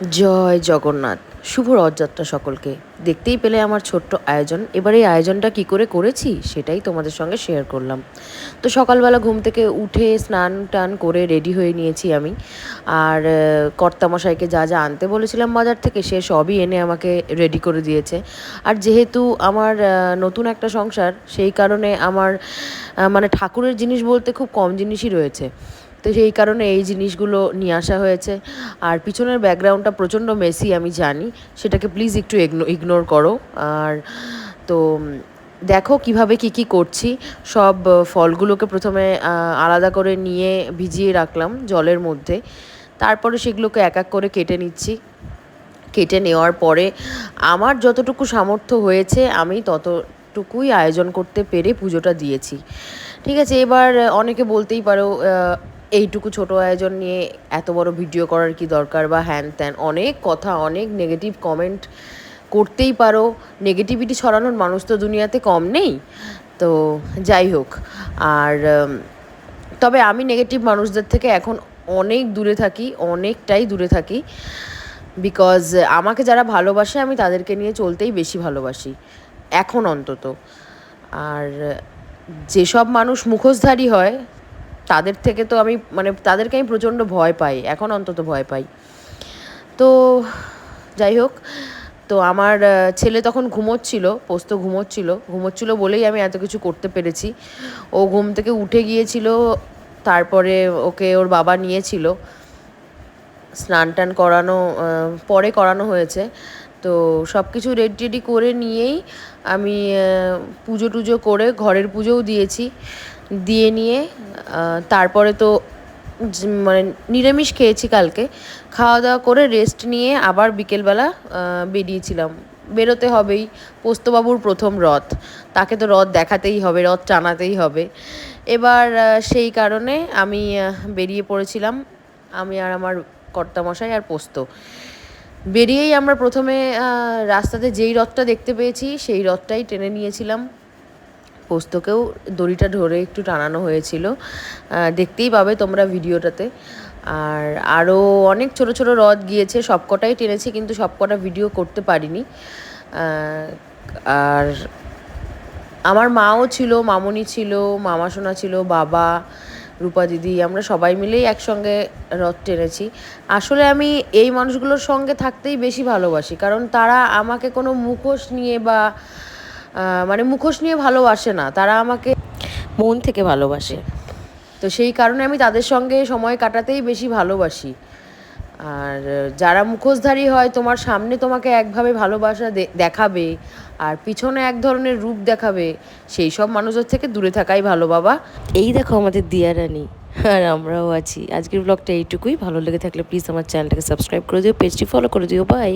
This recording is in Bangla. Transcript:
জয় জগন্নাথ। শুভ রথযাত্রা সকলকে। দেখতেই পেলে আমার ছোট্ট আয়োজন। এবার এই আয়োজনটা কি করে করেছি সেটাই তোমাদের সঙ্গে শেয়ার করলাম। তো সকালবেলা ঘুম থেকে উঠে স্নান টান করে রেডি হয়ে নিয়েছি আমি। আর কর্তামশাইকে যা যা আনতে বলেছিলাম বাজার থেকে সে সবই এনে আমাকে রেডি করে দিয়েছে। আর যেহেতু আমার নতুন একটা সংসার, সেই কারণে আমার মানে ঠাকুরের জিনিস বলতে খুব কম জিনিসই রয়েছে। তো সেই কারণে এই জিনিসগুলো নিয়ে আসা হয়েছে। আর পিছনের ব্যাকগ্রাউন্ডটা প্রচণ্ড মেসি, আমি জানি, সেটাকে প্লিজ একটু ইগনোর করো। আর তো দেখো কিভাবে কি করছি। সব ফলগুলোকে প্রথমে আলাদা করে নিয়ে ভিজিয়ে রাখলাম জলের মধ্যে। তারপরে সেগুলোকে এক এক করে কেটে নিচ্ছি। কেটে নেওয়ার পরে আমার যতটুকু সামর্থ্য হয়েছে আমি ততটুকুই আয়োজন করতে পেরে পুজোটা দিয়েছি। ঠিক আছে, এবার অনেকে বলতেই পারো এইটুকু ছোট আয়োজন নিয়ে এত বড় ভিডিও করার কি দরকার, বা হ্যান ত্যান অনেক কথা, অনেক নেগেটিভ কমেন্ট করতেই পারো। নেগেটিভিটি ছড়ানোর মানুষ তো দুনিয়াতে কম নেই। তো যাই হোক, আর তবে আমি নেগেটিভ মানুষদের থেকে এখন অনেক দূরে থাকি, অনেকটাই দূরে থাকি। বিকজ আমাকে যারা ভালোবাসে আমি তাদেরকে নিয়ে চলতেই বেশি ভালোবাসি এখন অন্তত। আর যেসব মানুষ মুখোশধারী হয় তাদের থেকে তো আমি তাদেরকে আমি প্রচণ্ড ভয় পাই, এখন অন্তত ভয় পাই। তো যাই হোক, তো আমার ছেলে তখন পোস্ত ঘুমোচ্ছিল বলেই আমি এত কিছু করতে পেরেছি। ও ঘুম থেকে উঠে গিয়েছিল, তারপরে ওকে ওর বাবা নিয়েছিল। স্নান টান করানো পরে করানো হয়েছে। তো সব কিছু রেডি করে নিয়েই আমি পুজো টুজো করে ঘরের পুজোও দিয়েছি। দিয়ে নিয়ে তারপরে তো নিরামিষ খেয়েছি কালকে। খাওয়া দাওয়া করে রেস্ট নিয়ে আবার বিকেলবেলা বেরিয়েছিলাম। বেরোতে হবেই, পোস্তবাবুর প্রথম রথ, তাকে তো রথ দেখাতেই হবে, রথ টানাতেই হবে। এবার সেই কারণে আমি বেরিয়ে পড়েছিলাম, আমি আর আমার কর্তামশাই আর পোস্ত। বেরিয়েই আমরা প্রথমে রাস্তাতে যেই রথটা দেখতে পেয়েছি সেই রথটাই টেনে নিয়েছিলাম। পোস্তকেও দড়িটা ধরে একটু টানানো হয়েছিল, দেখতেই পাবে তোমরা ভিডিওটাতে। আর আরও অনেক ছোট ছোট রথ গিয়েছে, সবকটাই টেনেছি, কিন্তু সবকটা ভিডিও করতে পারিনি। আর আমার মাও ছিল, মামনি ছিল, মামাসোনা ছিল, বাবা, রূপা দিদি, আমরা সবাই মিলেই একসঙ্গে রথ টেনেছি। আসলে আমি এই মানুষগুলোর সঙ্গে থাকতেই বেশি ভালোবাসি, কারণ তারা আমাকে কোনো মুখোশ নিয়ে বা মুখোশ নিয়ে ভালোবাসে না, তারা আমাকে মন থেকে ভালোবাসে। তো সেই কারণে আমি তাদের সঙ্গে সময় কাটাতেই বেশি ভালোবাসি। আর যারা মুখোশধারী হয়, তোমার সামনে তোমাকে একভাবে ভালোবাসা দেখাবে আর পিছনে এক ধরনের রূপ দেখাবে, সেই সব মানুষদের থেকে দূরে থাকাই ভালো বাবা। এই দেখো আমাদের দিয়া রানী, আর আমরাও আছি। আজকের ব্লগটা এইটুকুই। ভালো লেগে থাকলে প্লিজ আমার চ্যানেলটাকে সাবস্ক্রাইব করে দিও, পেজটি ফলো করে দিও। বাই।